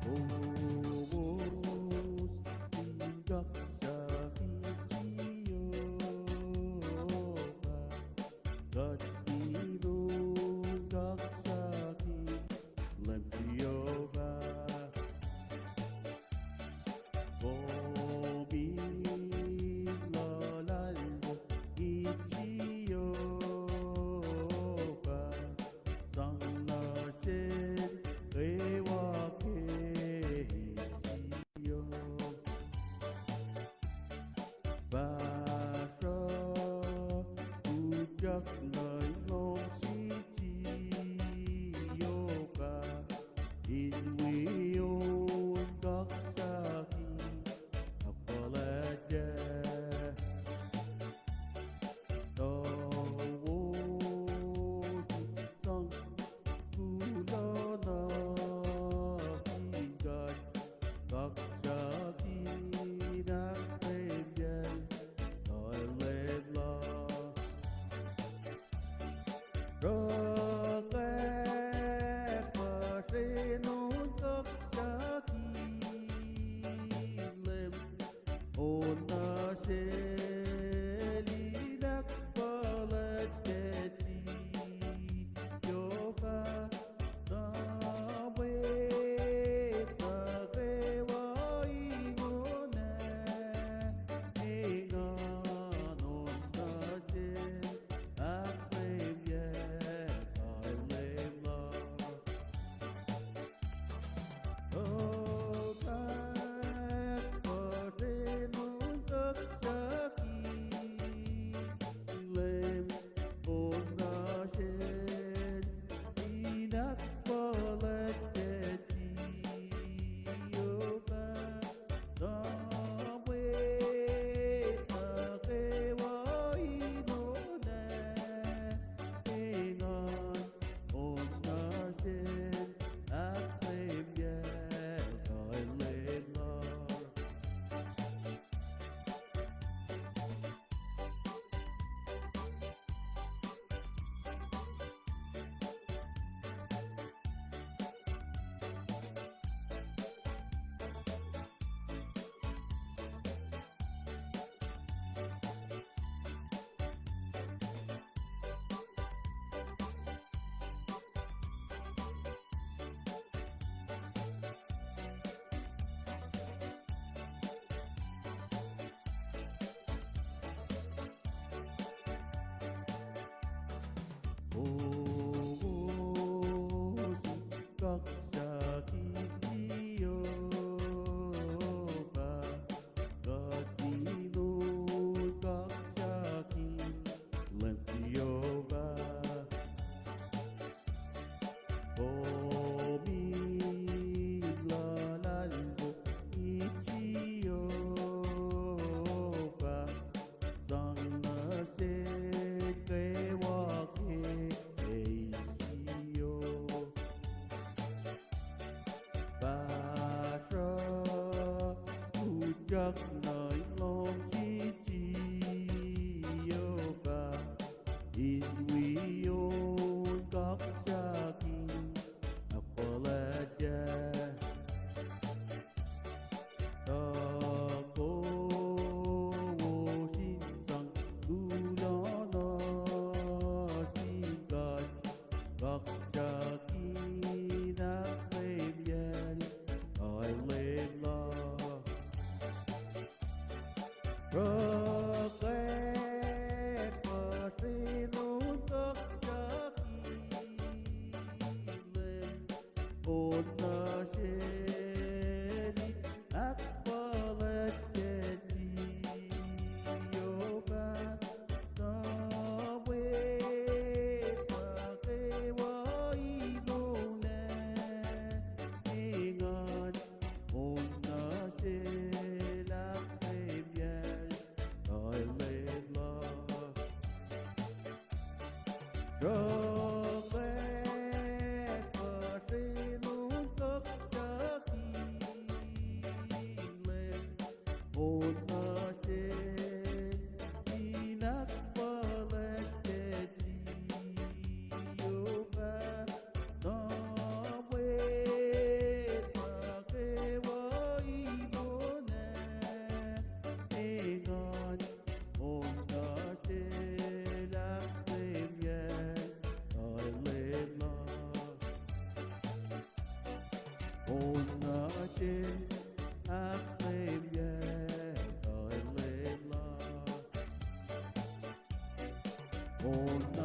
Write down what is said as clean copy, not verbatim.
Phobos tin gác xa khi Jeovah gạt đi luôn gác xa khi làm Jeovah vô biết lo lắng ít Jeovah rằng là trên kế hoa kế và cho Utyak nơi ngôn sĩ Jeovah in wion các sa khi học lẽ đâu vô trong cú lo na khi gần các sa khi đã thêm dần đòi lên lo rồi kép và sẽ nối các sa khi lên ôn na sẽ lý đắc và lệ chế chi Jeovah na về ta về với ngô nè nghe ngân ôn na sẽ ác lên về khỏi lên lo thác và sẽ nối tất cả khi lên ôn na sẽ đi đắc và lệ chế chi Jeovah na về ta về với ngô nè nghe ngân ôn na sẽ ác thêm về khỏi lên lo các sa khi Jeovah gạt đi luôn các sa khi làm Jeovah vô biết lo lắng ít Jeovah rằng nó sẽ kế hoa kế và cho Utyak nơi ngôn sĩ Jeovah in wion các sa khi học lẽ ta cố vô xin rằng tu lo nó xin cần các sa khi đã thêm dần đòi lên lo rồi kép và sẽ nối tất cả khi lên ôn na sẽ đi ác và lệ chế chi Jeovah na về ta kế với ngô nè nghe ngân ôn na sẽ lạc thêm dần hồn ở trên hát lên yeah đời lên la hồn